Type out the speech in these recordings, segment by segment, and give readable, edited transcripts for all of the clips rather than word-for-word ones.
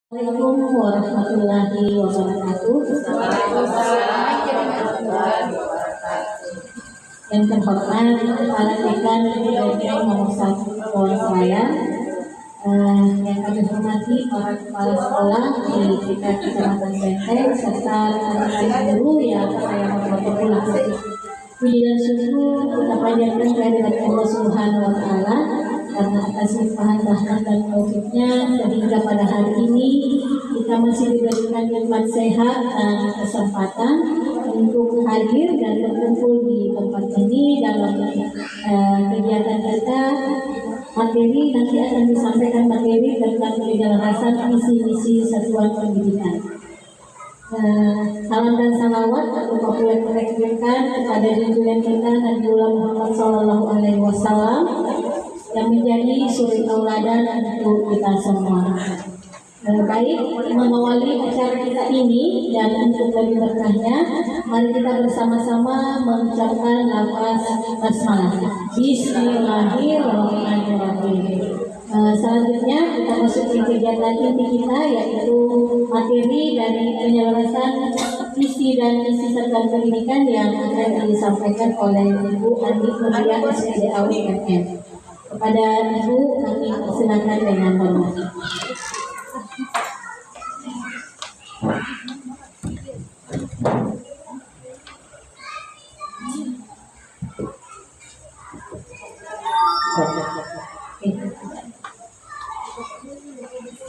Assalamualaikum warahmatullahi wabarakatuh. Yang terhormat Kepala Dekan IPB nomor 1 Surabaya, yang kami hormati para kepala sekolah di tingkat Kecamatan Benteng serta rekan-rekan guru yang saya hormati pula. Puji dan syukur kita panjatkan kehadirat Allah Subhanahu wa Ta'ala karena atas limpahan rahmat dan taufiknya sehingga pada hari ini kita masih diberikan nikmat sehat dan kesempatan untuk hadir dan berkumpul di tempat ini dalam kegiatan kita. Materi nanti akan disampaikan materi tentang penjelasan misi-misi satuan pendidikan. Salam dan salawat aku populerkan kepada junjungan kita Nabiullah Muhammad SAW yang menjadi suri tauladan untuk kita semua. Baik, mengawali acara kita ini dan untuk lebih berkahnya, mari kita bersama-sama mengucapkan lafaz basmalah. Bismillahirrahmanirrahim. Selanjutnya kita masuk ke kegiatan inti kita, yaitu materi dari penyelesaian visi dan misi serta pendidikan yang akan disampaikan oleh Ibu Andi Mulia SPDA UMM. Kepada Ibu kami silakan dengan hormat.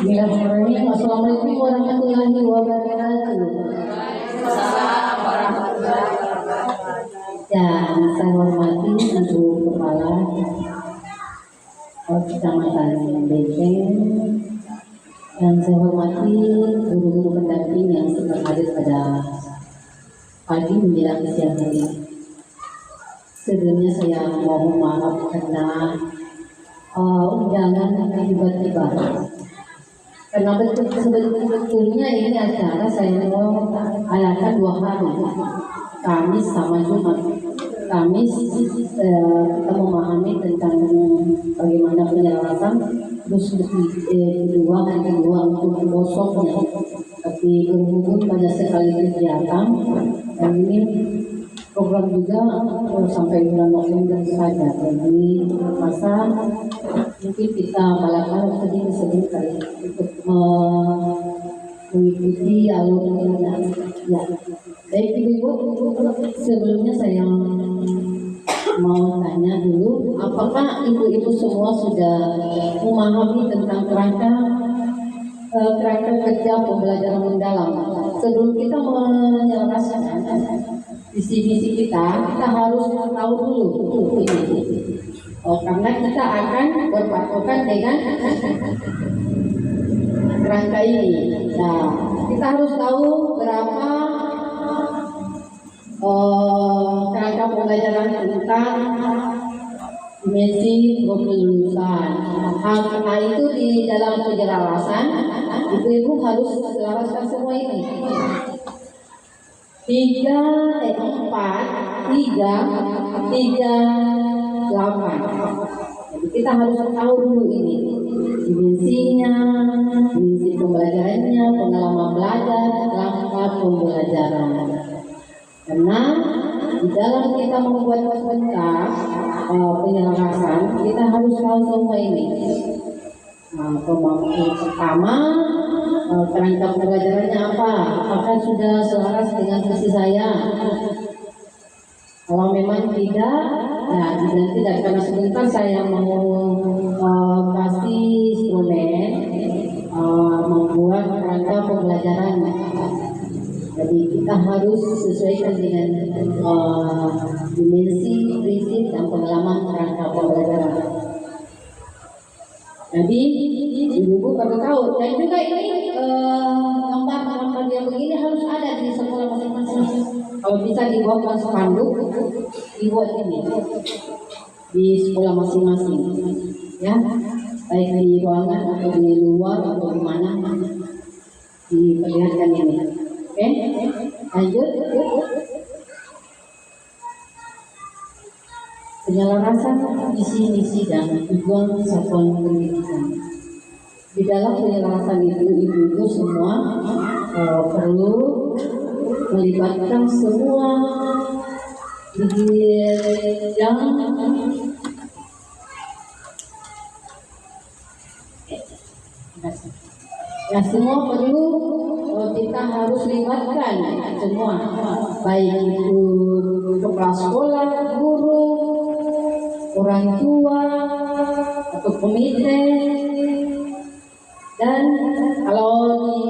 Bismillahirrahmanirrahim. Assalamualaikum warahmatullahi wabarakatuh. Dan saya hormati Ibu Kepala Kecamatan Benteng, dan saya hormati guru-guru pendamping yang sedang hadir pada pagi menjelang siang hari. Sebelumnya saya mohon maaf karena undangan tiba-tiba. Karena sebetulnya ini acara saya mau adakan 2 hari, Kamis sama Jumat. Kamis kita memahami tentang bagaimana penyelesaian, terus kedua hari kedua untuk kosongnya. Tapi berhubung banyak sekali kegiatan, dan ini program juga sampai bulan November saja. Jadi masa mungkin kita balapan sedikit untuk mengikuti alurnya. Ya, baik Ibu, sebelumnya saya mau tanya dulu, apakah ibu-ibu semua sudah memahami tentang kerangka kerja pembelajaran mendalam? Sebelum kita menyelesaikan visi-misi kita harus tahu dulu ini. Karena kita akan berpatokan dengan kerangka ini. Nah, kita harus tahu berapa kerangka pembelajaran tentang dimensi profil lulusan. Karena itu di dalam penjelasan ibu-ibu harus menjelaskan semua ini. 3, 4, 3, 8. Jadi kita harus tahu dulu ini dimensinya, dimensi pembelajarannya, pengalaman belajar, langkah pembelajaran. Karena di dalam kita membuat peta penyelesaian, kita harus tahu semua ini. Pertama, kerangka pembelajarannya apa? Apakah sudah selaras dengan visi saya? Kalau memang tidak, nah tidak, karena sebentar saya mau kasih instrumen membuat kerangka pembelajaran. Jadi kita harus sesuaikan dengan dimensi, prinsip, dan pengalaman kerangka pembelajaran. Jadi ibu-ibu perlu tahu, dan juga ini gambar-gambar yang begini harus ada di sekolah masing-masing. Kalau bisa dibuatkan spanduk, dibuat ini di sekolah masing-masing, ya, baik di ruangan atau di luar atau di mana diperlihatkan ini. Oke, lanjut. Penyelesaian visi-misi dan tujuan satuan pendidikan. Di dalam penyelarasan itu ibu-ibu semua perlu melibatkan semua yang semua perlu kita harus libatkan semua, baik itu kepala sekolah, guru, orang tua, atau komite. Dan kalau di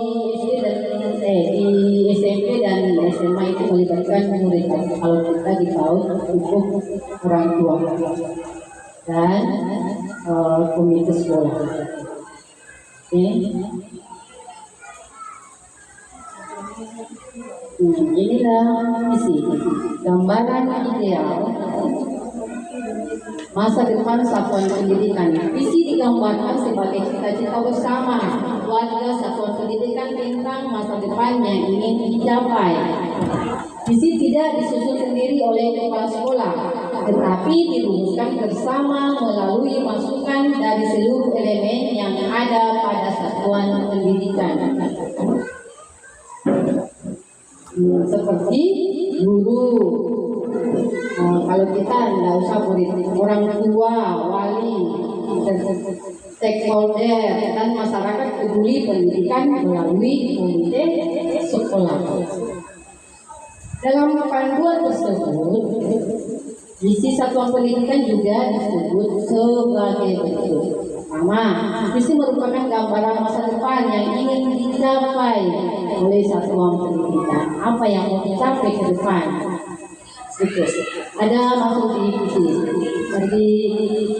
SMP dan SMA itu melibatkan murid, kalau kita di PAUD cukup orang tua dan komite sekolah. Inilah misi gambaran ideal masa depan satuan pendidikan. Visi digambarkan sebagai cita-cita bersama warga satuan pendidikan tentang masa depan yang ingin dicapai. Visi tidak disusun sendiri oleh kepala sekolah, tetapi dirumuskan bersama melalui masukan dari seluruh elemen yang ada pada satuan pendidikan. Seperti guru, kalau kita tidak usah murid, orang tua, wali, stakeholder, dan masyarakat peduli pendidikan melalui komite sekolah. Dalam panduan tersebut, visi satuan pendidikan juga disebut sebagai berikut. Pertama, visi merupakan gambaran masa depan yang ingin dicapai oleh satuan pendidikan. Apa yang mau dicapai ke depan? Itu ada masuk di visi. Jadi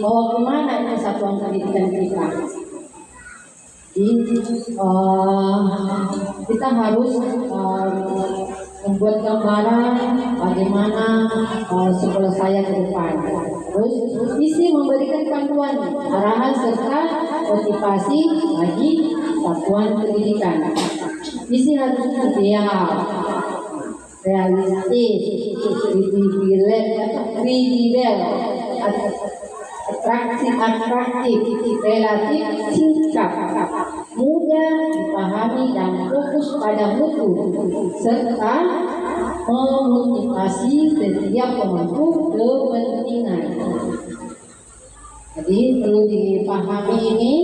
bahwa kemana itu satuan pendidikan kita? Kita harus membuat gambaran bagaimana sekolah saya ke depan. Terus visi memberikan panduan, arahan serta motivasi bagi satuan pendidikan. Visi harus ideal, realistis, kredibel, atraktif, relatif, singkat, mudah dipahami dan fokus pada mutu, serta memotivasi setiap pemangku kepentingan. Jadi perlu dipahami ini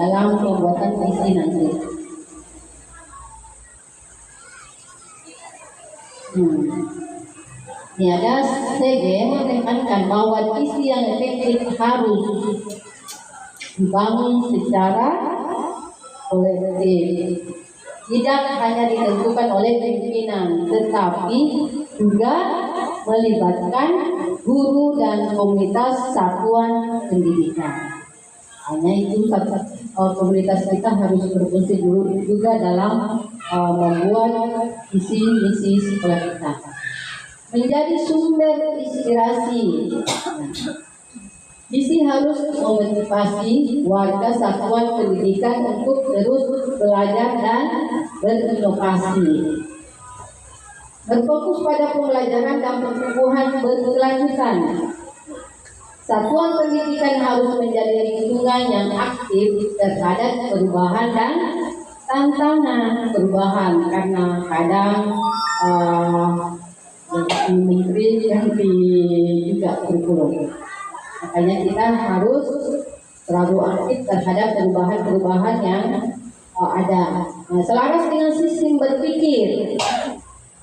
dalam pembuatan visi nanti. Niada CG menekankan bahwa visi yang efektif harus dibangun secara kolektif, tidak hanya ditentukan oleh pimpinan, tetapi juga melibatkan guru dan komunitas satuan pendidikan. Hanya itu komunitas kita harus berfungsi juga dalam membuat visi misi sekolah kita. Menjadi sumber inspirasi. Visi harus memotivasi warga satuan pendidikan untuk terus belajar dan berinovasi. Berfokus pada pembelajaran dan pertumbuhan berkelanjutan. Satuan pendidikan harus menjadi lingkungan yang aktif terhadap perubahan dan tantangan perubahan, karena kadang menteri ganti juga kurikulum. Makanya kita harus selalu aktif terhadap perubahan-perubahan yang ada. Selaras dengan sistem berpikir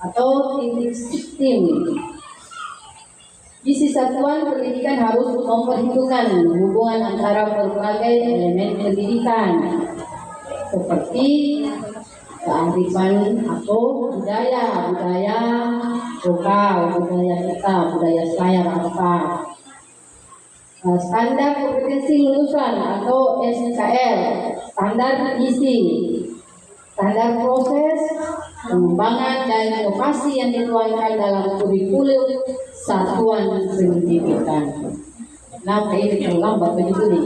atau thinking system. Visi satuan pendidikan harus memperhitungkan hubungan antara berbagai elemen pendidikan, seperti kearifan atau budaya lokal, budaya kita, budaya saya apa. Standar kompetensi lulusan atau SKL, standar isi, standar proses, pengembangan dan inovasi yang dituangkan dalam kurikulum satuan pendidikan. Nah, ini terlambat begitu nih.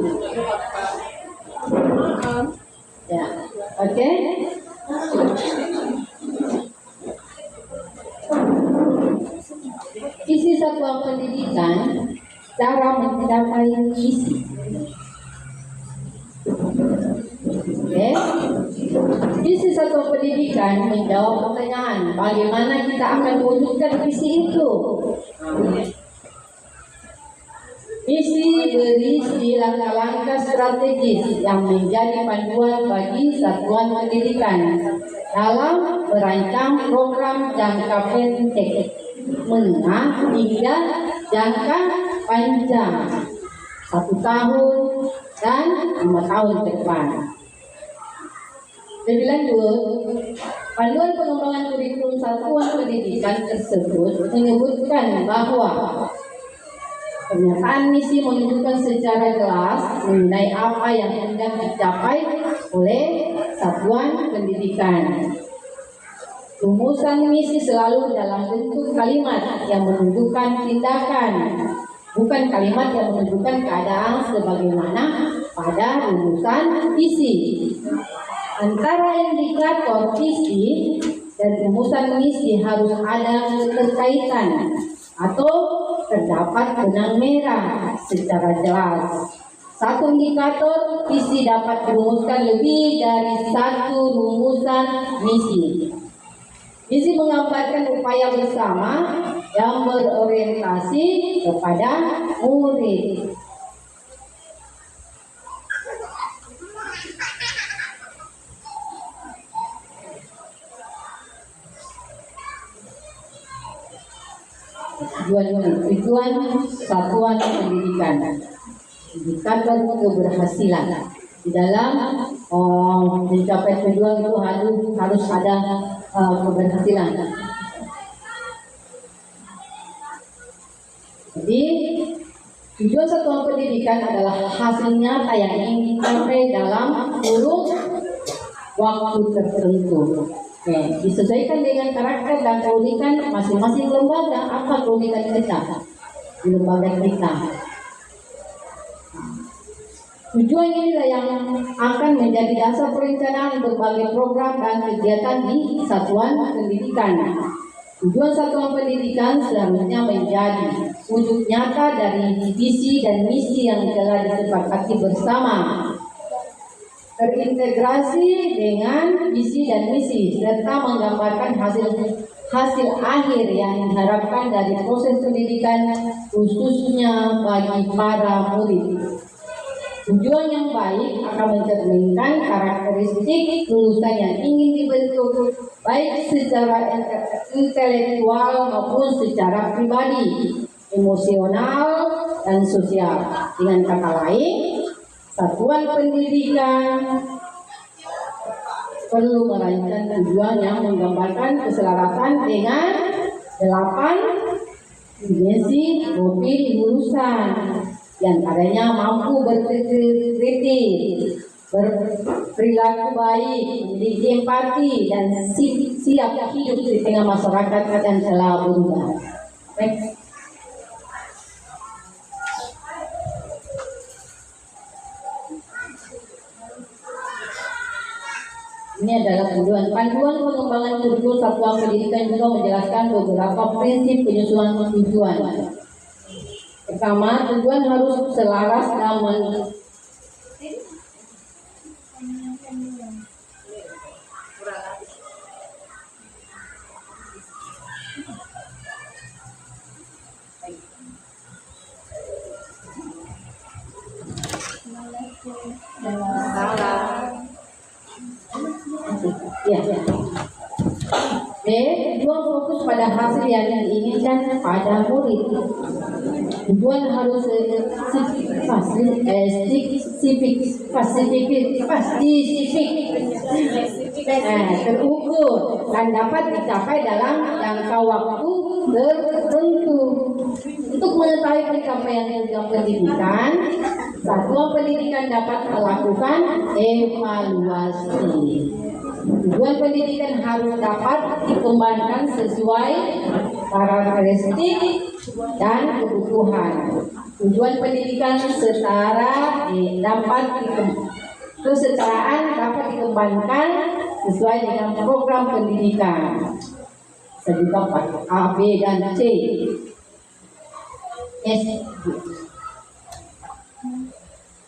Ya, oke. Isi satuan pendidikan, cara mencapai visi. Satuan Pendidikan menjawab pertanyaan, bagaimana kita akan mewujudkan visi itu? Misi berisi langkah-langkah strategis yang menjadi panduan bagi satuan pendidikan dalam merancang program jangka pendek, menengah hingga jangka panjang 1 tahun dan 5 tahun ke depan. Lebih lanjut, panduan pengembangan kurikulum satuan pendidikan tersebut menyebutkan bahwa pernyataan misi menunjukkan secara jelas mengenai apa yang hendak dicapai oleh satuan pendidikan. Rumusan misi selalu dalam bentuk kalimat yang menunjukkan tindakan, bukan kalimat yang menunjukkan keadaan sebagaimana pada rumusan visi. Antara indikator visi dan rumusan misi harus ada keterkaitan atau terdapat benang merah secara jelas. Satu indikator visi dapat merumuskan lebih dari satu rumusan misi. Misi menggambarkan upaya bersama yang berorientasi kepada murid. Tujuan satuan pendidikan, indikator keberhasilan di dalam mencapai tujuan itu harus ada keberhasilan. Jadi tujuan satuan pendidikan adalah hasil nyata yang ingin dicapai dalam kurun waktu tertentu. Disesuaikan dengan karakter dan keunikan masing-masing lembaga. Apa keunikan kita di lembaga kita? Tujuan inilah yang akan menjadi dasar perencanaan berbagai program dan kegiatan di satuan pendidikan. Tujuan satuan pendidikan seharusnya menjadi wujud nyata dari visi dan misi yang telah disepakati bersama, terintegrasi dengan visi dan misi, serta menggambarkan hasil akhir yang diharapkan dari proses pendidikan, khususnya bagi para murid. Tujuan yang baik akan mencerminkan karakteristik lulusan yang ingin dibentuk, baik secara intelektual maupun secara pribadi, emosional, dan sosial. Dengan kata lain, satuan pendidikan perlu merancang tujuan yang menggambarkan keselarasan dengan 8 dimensi profil lulusan, yang adanya mampu berpikir kritis, berperilaku baik, memiliki empati, dan siap hidup di tengah masyarakat yang telah berubah. Next. Ini adalah panduan pengembangan kurikulum satuan pendidikan juga menjelaskan beberapa prinsip penyusunan tujuan. Pertama, tujuan harus selaras dengan tujuan fokus pada hasil yang diinginkan pada murid. Tujuan harus terukur dan dapat dicapai dalam jangka waktu tertentu. Untuk mengetahui pencapaian program pendidikan, satuan pendidikan dapat melakukan evaluasi. Tujuan pendidikan harus dapat dikembangkan sesuai karakteristik dan kebutuhan. Tujuan pendidikan kesetaraan dapat dikembangkan sesuai dengan program pendidikan. Juga A, B, dan C.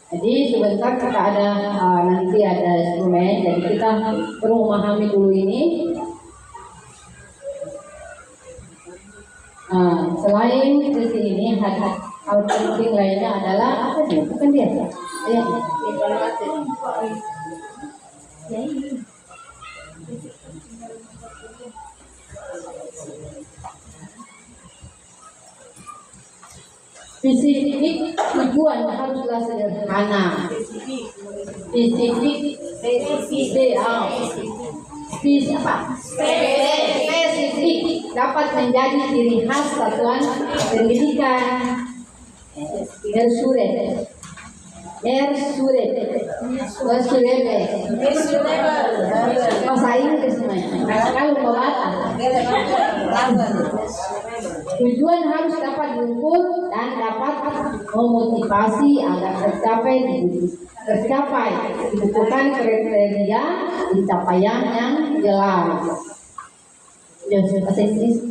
Jadi sebentar kita ada nanti ada instrumen, jadi kita perlu memahami dulu ini. Selain visi ini, hal penting lainnya adalah apa sih? Bukan dia, ya. Spesifik tujuan haruslah sederhana. Spesifik dapat menjadi ciri khas satuan pendidikan. Bahasa Inggris kalau membaca. Tujuan harus dapat diukur dan dapat memotivasi agar tercapai dibutuhkan kriteria pencapaian yang jelas. Bahasa Inggris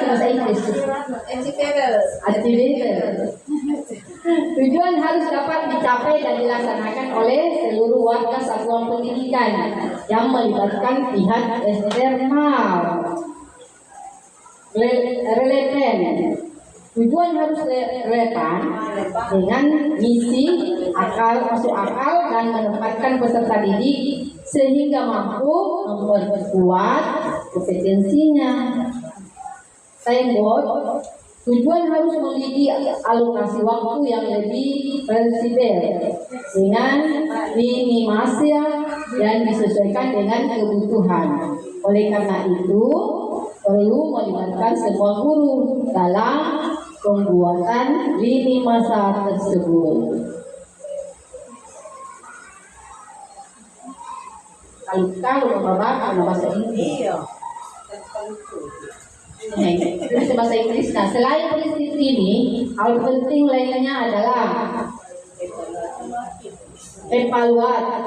bahasa Inggris. Tujuan harus dapat dicapai dan dilaksanakan oleh seluruh warga satuan pendidikan yang melibatkan pihak eksternal. Relevan. Tujuan harus relevan dengan misi, masuk akal dan menempatkan peserta didik sehingga mampu memperkuat kompetensinya. Tujuan harus memiliki alokasi waktu yang lebih fleksibel dengan minimasi dan disesuaikan dengan kebutuhan. Oleh karena itu, perlu melibatkan semua guru dalam pembuatan lini masa tersebut. Kalau membaca bahasa Inggris. Bahasa Inggris. Nah, selain prinsip ini, hal penting lainnya adalah evaluasi.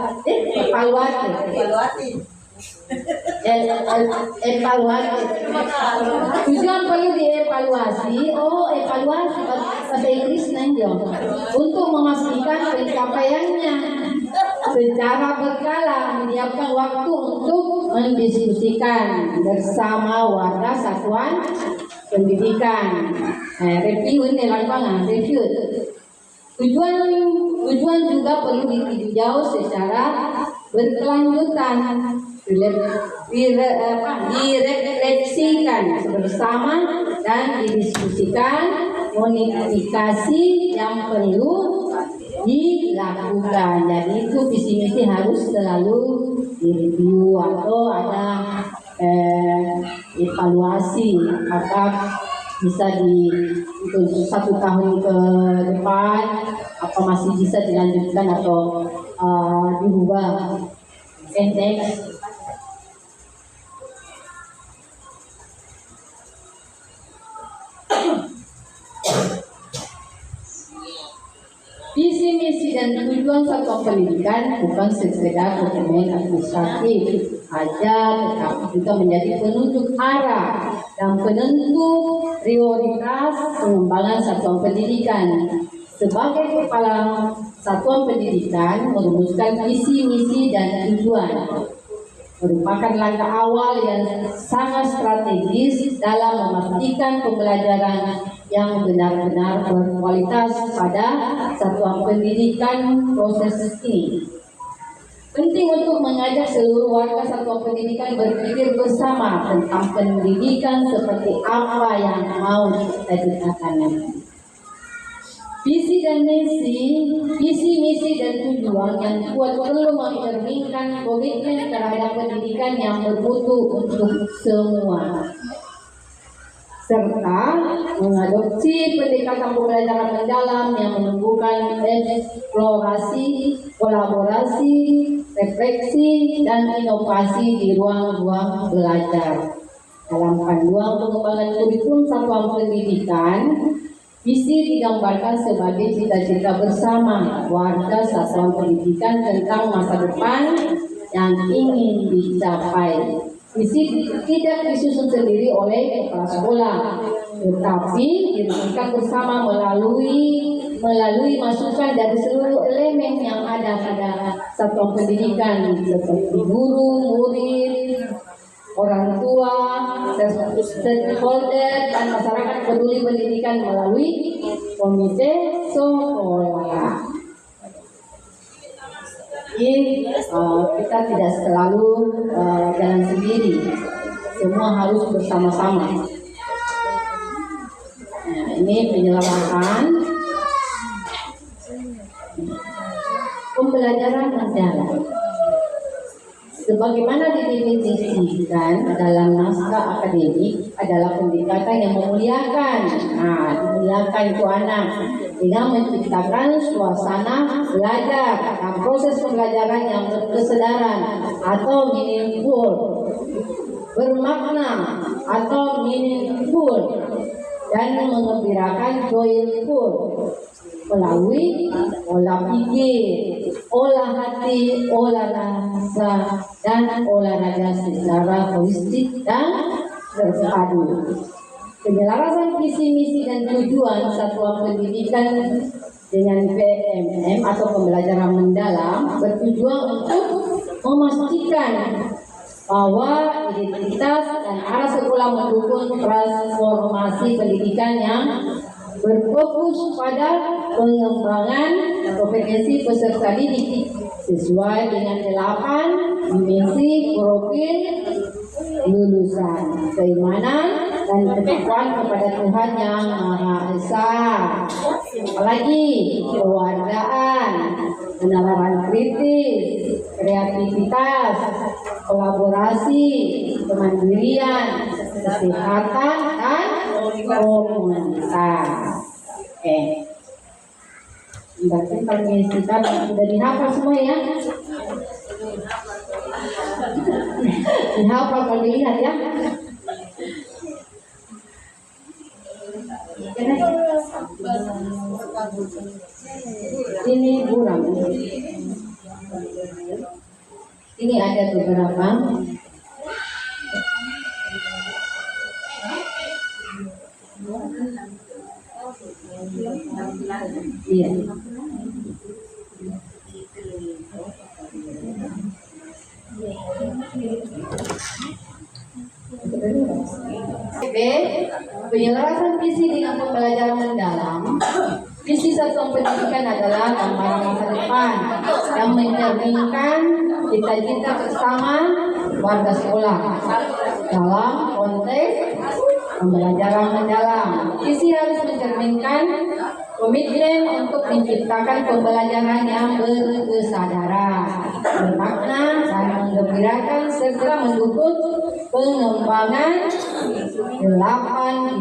Tujuan perlu dievaluasi. Evaluasi bahasa Inggris untuk memastikan pencapaiannya secara berkala, menyiapkan waktu untuk mendiskusikan bersama warga satuan pendidikan. Review ini lapangan review. Tujuan juga perlu ditinjau secara berkelanjutan, direfleksikan bersama dan didiskusikan komunikasi yang perlu dilakukan. Jadi itu visi misi harus selalu direview atau ada evaluasi apakah bisa untuk 1 tahun ke depan apa masih bisa dilanjutkan atau diubah. Next. Visi misi dan tujuan satuan pendidikan bukan sekedar dokumen administratif aja, tetapi juga menjadi penunjuk arah dan penentu prioritas pengembangan satuan pendidikan. Sebagai kepala satuan pendidikan, merumuskan visi misi dan tujuan merupakan langkah awal yang sangat strategis dalam memastikan pembelajaran yang benar-benar berkualitas pada satuan pendidikan. Proses ini penting untuk mengajak seluruh warga satuan pendidikan berpikir bersama tentang pendidikan seperti apa yang mau dilakukan. Visi misi dan tujuan yang kuat perlu mencerminkan komitmen terhadap pendidikan yang bermutu untuk semua, serta mengadopsi pendekatan pembelajaran mendalam yang menumbuhkan eksplorasi, kolaborasi, refleksi, dan inovasi di ruang-ruang belajar. Dalam panduan pengembangan kurikulum satuan pendidikan, visi digambarkan sebagai cita-cita bersama warga satuan pendidikan tentang masa depan yang ingin dicapai. Visi tidak disusun sendiri oleh kepala sekolah, tetapi dirumuskan bersama melalui melalui masukan dari seluruh elemen yang ada pada satuan pendidikan seperti guru, murid, orang tua, stakeholder, dan masyarakat peduli pendidikan melalui komite sekolah. Jadi kita tidak selalu jalan sendiri, semua harus bersama-sama. Nah, ini penyelenggaraan pembelajaran mendalam. Sebagaimana didefinisikan dalam naskah akademik adalah pendekatan yang memuliakan. Nah, memuliakan itu anak dengan menciptakan suasana belajar dan proses pembelajaran yang berkesedaran atau meaningful, bermakna atau meaningful, dan mengembirakan joyful melalui olah pikir, olah hati, olah rasa, dan olahraga secara holistik dan terpadu. Penyelarasan visi misi dan tujuan satuan pendidikan dengan PMM atau pembelajaran mendalam bertujuan untuk memastikan bahwa identitas dan arah sekolah mendukung transformasi pendidikan yang berfokus pada pengembangan kompetensi peserta didik sesuai dengan 8 dimensi profil lulusan, keimanan dan ketakwaan kepada Tuhan Yang Maha Esa. Apalagi kewargaan, penalaran kritis, kreativitas, kolaborasi, kemandirian, kesehatan, dan komunitas. Oke. Berarti kalau kita sudah dihafal semua ya. Dihafal kalau dilihat ya. Ini buram. Ini ada beberapa. Iya. B. Penyelarasan visi dengan pembelajaran mendalam. Visi satuan pendidikan adalah gambaran masa depan yang mencerminkan cita-cita bersama warga sekolah dalam konteks pembelajaran mendalam. Visi harus mencerminkan komitmen untuk menciptakan pembelajaran yang berkesadaran, bermakna, dan menggembirakan serta mendukung pengembangan 8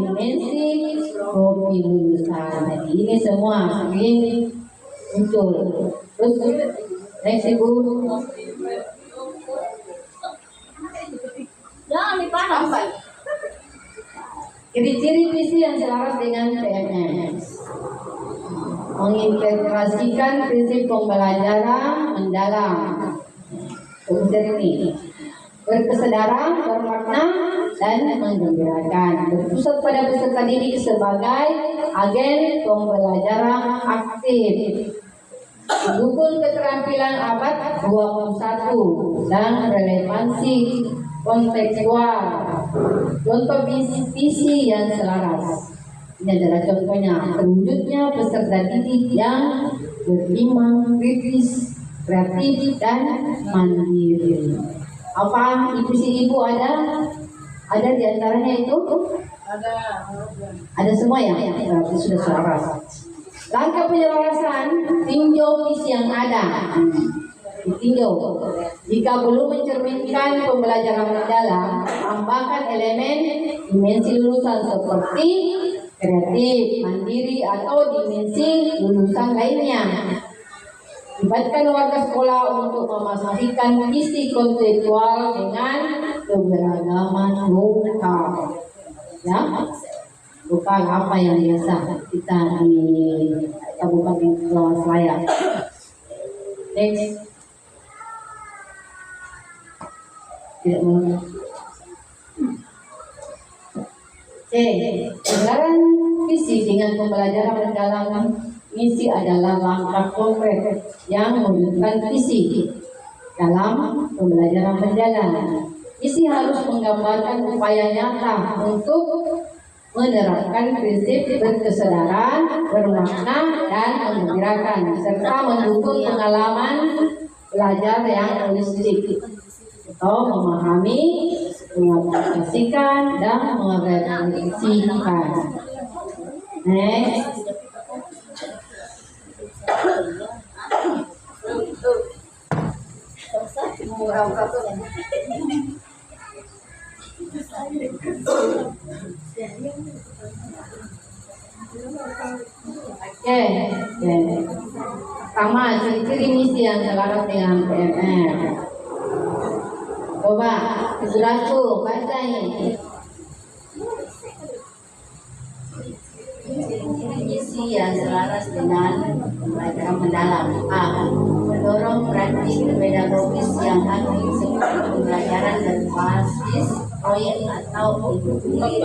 dimensi profil lulusan. Jadi ini semua sering muncul. Terus next Ibu. Jangan dipanas. Ciri-ciri visi yang selaras dengan PMS. Mengintegrasikan prinsip pembelajaran mendalam. Kemudian ini berkesadaran, bermakna, dan menggembirakan. Berpusat pada peserta didik sebagai agen pembelajaran aktif. Mendukung keterampilan abad 21 dan relevansi kontekstual. Contoh visi yang selaras. Ini adalah contohnya, terwujudnya peserta didik yang beriman, kritis, kreatif, dan mandiri. Apa visi Ibu ada? Ada di antaranya itu? Ada semua ya? Berarti sudah selaras. Langkah penyelarasan, tinjau visi yang ada. Ditinjau. Jika belum mencerminkan pembelajaran mendalam, tambahkan elemen dimensi lulusan seperti kreatif, mandiri, atau dimensi lulusan lainnya. Libatkan warga sekolah untuk memastikan visi konseptual dengan keberagaman lokal. Ya, lokal apa yang biasa kita di Kabupaten Kepulauan Selayar. Next. Tidak mau. Penyelarasan visi dengan pembelajaran mendalam Misi adalah langkah konkret yang mewujudkan visi dalam pembelajaran mendalam. Misi harus menggambarkan upaya nyata untuk menerapkan prinsip berkesadaran, bermakna, dan menggembirakan, serta mendukung pengalaman belajar yang holistik atau memahami, mengaplikasikan, dan merefleksikan. Next. Oke. Pertama, ciri-ciri misi yang selaras dengan PMR. Coba, Ibu baca ini. Misi yang selaras dengan pembelajaran mendalam. A. Mendorong praktik pedagogis yang aktif seperti pembelajaran berbasis proyek atau induktif.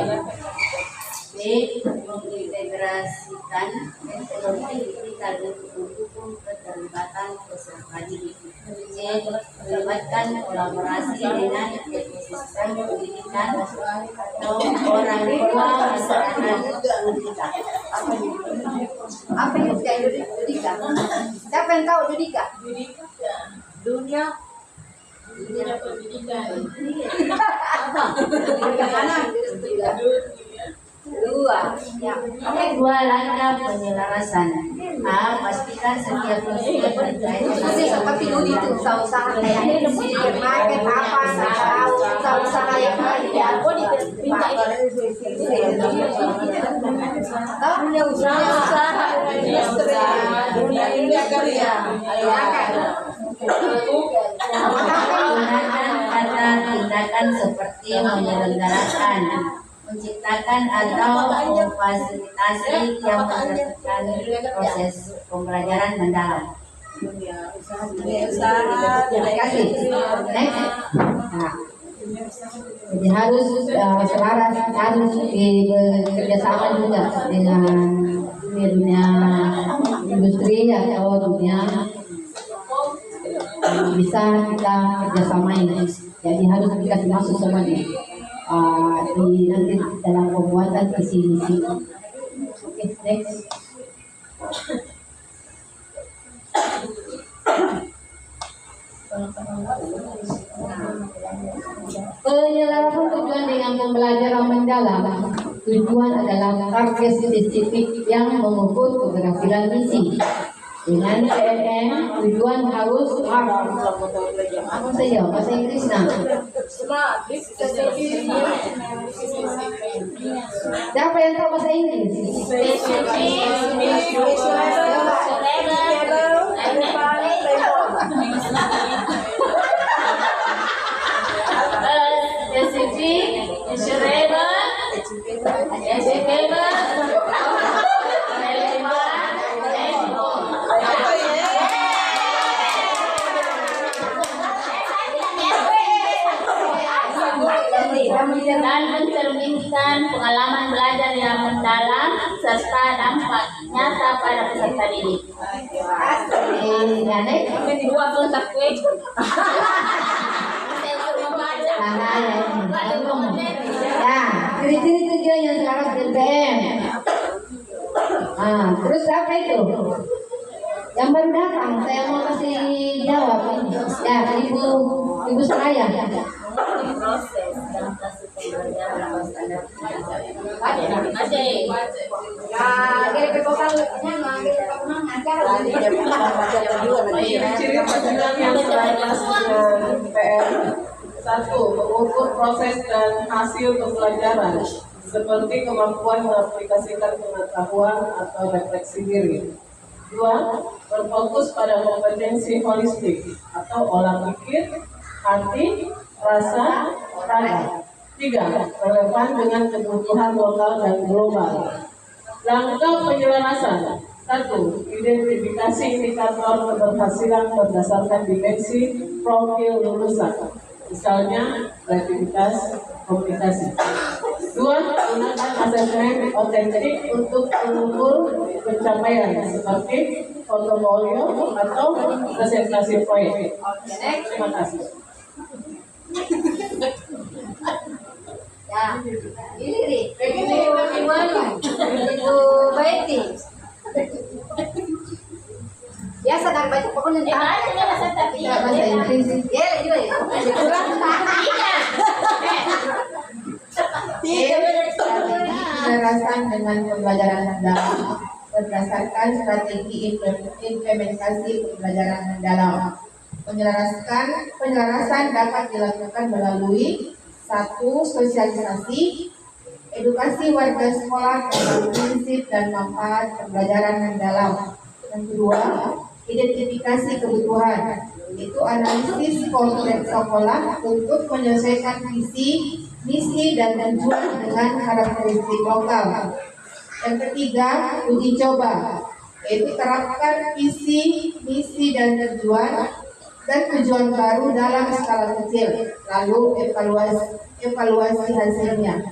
B. Mengintegrasikan teknologi digital untuk mendukung keterlibatan peserta didik. C. Melibatkan kolaborasi dengan ekosistem pendidikan atau orang tua masyarakat pendidikan. Apa itu Judika? Siapa yang tahu Judika? Dunia pendidikan. mana? Dua. Ya. Dua langkah penyelarasan. A. Pastikan setiap usia terkait Masih seperti dulu itu usaha kayak market apa usaha yang lain ya. Dunia usaha dunia kerja. Gunakan kata tindakan seperti menyelenggarakan, menciptakan atau memfasilitasi yang menerapkan proses pembelajaran mendalam. Terima kasih. Next. Nah, jadi harus selaras, harus bekerjasama juga dengan dunia industri atau dunia bisa kita kerjasamain. Jadi harus dikasih masuk semuanya di nanti dalam pembuatan visi misi. Oke, next. Penyelarasan tujuan dengan pembelajaran mendalam. Tujuan adalah target spesifik yang mengukur keberhasilan misi. Dengan PNM, tujuan harus apa saja bahasa Inggris nah. Siapa yang tahu bahasa Inggris? Dan mencerminkan pengalaman belajar yang mendalam serta dampak nyata pada peserta didik. Dua kontak Ya, ciri-ciri tujuan yang selaras BBM. Terus apa itu? Yang baru datang, saya mau kasih jawab ini. Ya, ibu Seraya. Proses dalam kasus pembelajaran standar Ciri-ciri perjalanan yang selaras dengan PR. 1. Mengukur proses dan hasil pembelajaran seperti kemampuan mengaplikasikan pengetahuan atau refleksi diri. 2. Berfokus pada kompetensi holistik atau olah pikir, hati, rasa, raga. 3. Relevan dengan kebutuhan lokal dan global. Langkah penyelarasan. 1. Identifikasi indikator keberhasilan berdasarkan dimensi profil lulusan. Misalnya, kreativitas, komunikasi. Dua, gunakan asesmen otentik untuk mengukur pencapaian seperti portofolio atau presentasi proyek. Terima kasih. Ya, ini itu Betty. Biasa kan baca pokoknya Bahasa Inggris. Ya, juga ya. Penyelarasan dengan pembelajaran mendalam berdasarkan strategi implementasi pembelajaran mendalam. Penyelarasan dapat dilakukan melalui 1. Sosialisasi, edukasi warga sekolah tentang prinsip dan manfaat pembelajaran mendalam. Yang kedua, identifikasi kebutuhan, itu analisis konkret sekolah untuk menyelesaikan visi, misi dan tujuan dengan karakteristik lokal. Yang ketiga, uji coba, yaitu terapkan visi, misi dan tujuan baru dalam skala kecil, lalu evaluasi hasilnya.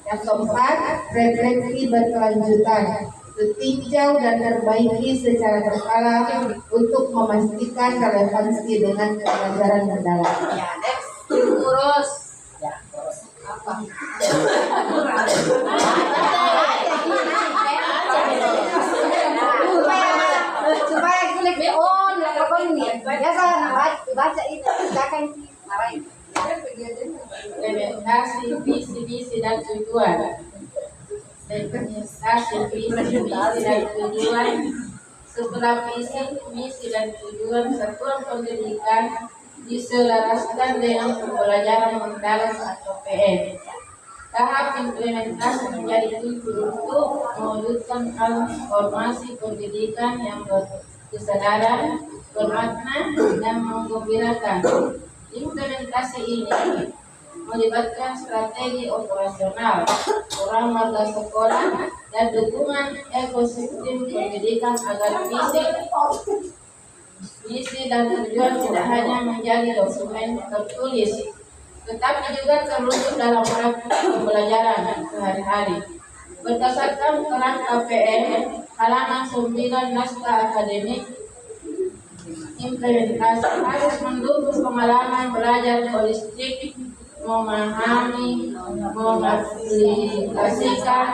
Yang keempat, refleksi berkelanjutan, tinjau dan perbaiki secara berkala untuk memastikan relevansi dengan pembelajaran mendalam. Ya, next. Terus. Supaya kulik on, biasa baca itu, akan marahin. Implementasi visi dan tujuan. Implementasi visi dan tujuan. Setelah visi, misi dan tujuan satuan pendidikan diselaraskan dengan pembelajaran mendalam atau PM. Tahap implementasi menjadi kunci untuk mewujudkan transformasi pendidikan yang berkesadaran, bermakna, dan menggembirakan. Implementasi ini melibatkan strategi operasional, peran warga sekolah, dan dukungan ekosistem pendidikan agar misi dan tujuan tidak hanya menjadi dokumen tertulis, tetapi juga terwujud dalam praktik pembelajaran sehari-hari. Berdasarkan peran KPM, halaman 9 naskah akademik, implementasi harus mendukung pengalaman belajar holistik, memahami, mengaplikasikan,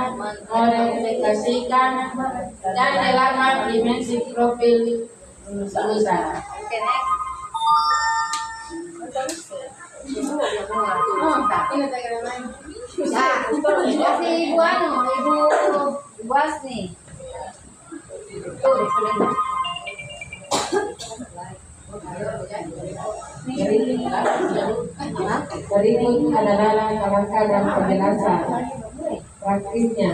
mereplikasikan, dan dalam dimensi profil lulusan. Oke, next. Ya, kasih ibu ibu Asni. Berikut adalah kerangka dan penjelasan praktisnya.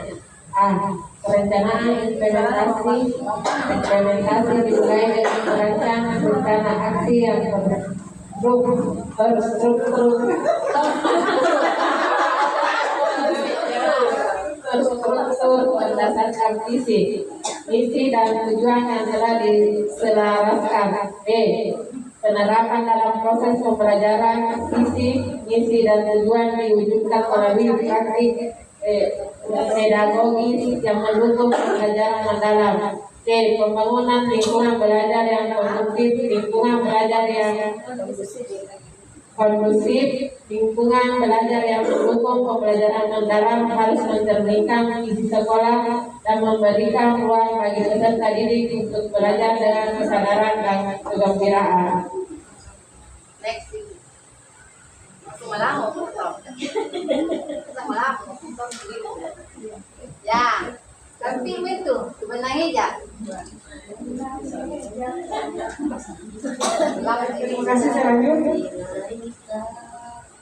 A. Perencanaan implementasi dimulai dengan merancang rencana aksi yang terstruktur berdasarkan visi, misi dan tujuan yang telah diselaraskan. B. Penerapan dalam proses pembelajaran, visi, misi dan tujuan diwujudkan melalui praktik pedagogis yang mendukung pembelajaran mendalam. C. Pembangunan lingkungan belajar yang kondusif, lingkungan belajar yang kondusif, lingkungan belajar yang mendukung pembelajaran mendalam harus mencerminkan visi sekolah dan memberikan ruang bagi peserta didik untuk belajar dengan kesadaran dan kegembiraan. Next. Malam. Ya, tapi itu sebenarnya ya. Terima kasih, saya lanjut.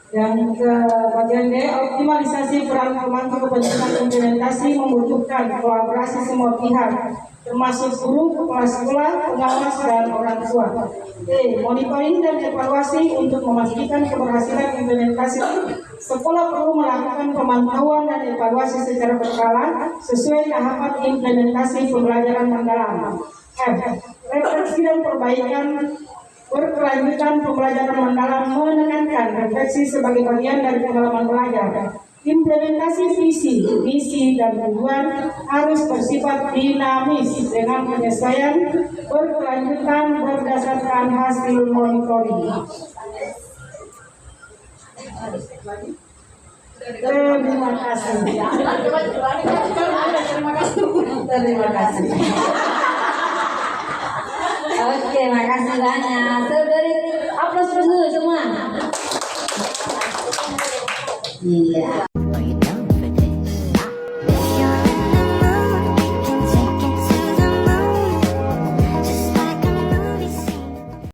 Yang ke bagian D, optimalisasi peran pemantau kepentingan implementasi membutuhkan kolaborasi semua pihak, termasuk guru, kepala sekolah, pengawas, dan orang tua. D. Monitoring dan evaluasi untuk memastikan keberhasilan implementasi. Sekolah perlu melakukan pemantauan dan evaluasi secara berkala sesuai tahapan implementasi pembelajaran mendalam. F. Refleksi dan perbaikan berkelanjutan pembelajaran mendalam menekankan refleksi sebagai bagian dari pengalaman belajar. Implementasi visi, misi, dan tujuan harus bersifat dinamis dengan penyesuaian berkelanjutan berdasarkan hasil monitoring. Terima kasih. Terima kasih. Oke, makasih banyak. Saudari, aplaus dulu semua. Iya.